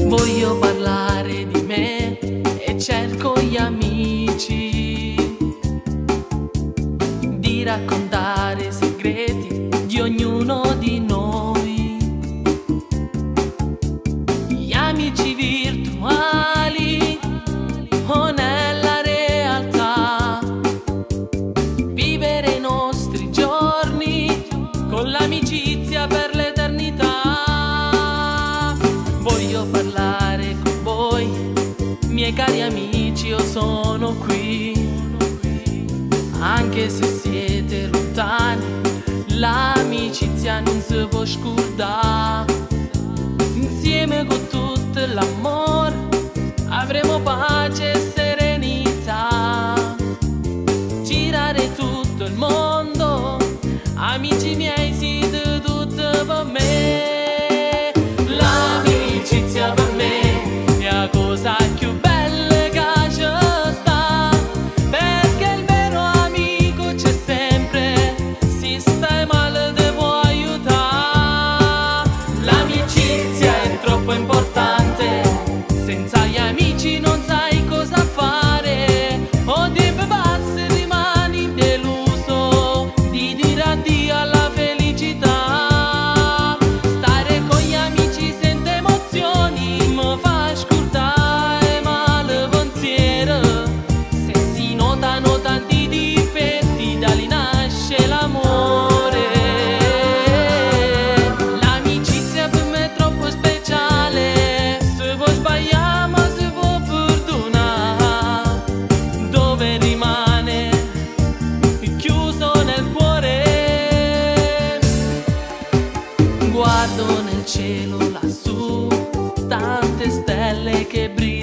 Voglio parlare di me e cerco gli amici, di raccontare i segreti di ognuno di noi. Gli amici virtuali o nella realtà, vivere i nostri giorni con l'amicizia per l'eternità. Voglio parlare con voi, miei cari amici, io sono qui. Anche se siete lontani, l'amicizia non si può scordare. Insieme con tutto l'amore avremo pace e serenità. Girare tutto il mondo, amici miei, siete tutto per me. L'amicizia per me è la cosa più bella che ci sta, perché il vero amico c'è sempre, se stai male ti può aiutare. L'amicizia è troppo importante, senza gli amici non sai cosa fare. O ti basta rimani deluso di dire addio alla felicità. Stare con gli amici senza emozioni mi fa scordare male pensiero. Se si notano tanti difetti, da lì nasce l'amore. L'amicizia per me è troppo speciale, se può sbagliare ma si può perdonare. Dove rimane chiuso nel cuore. Guardo nel cielo lassù, tante stelle che brillano.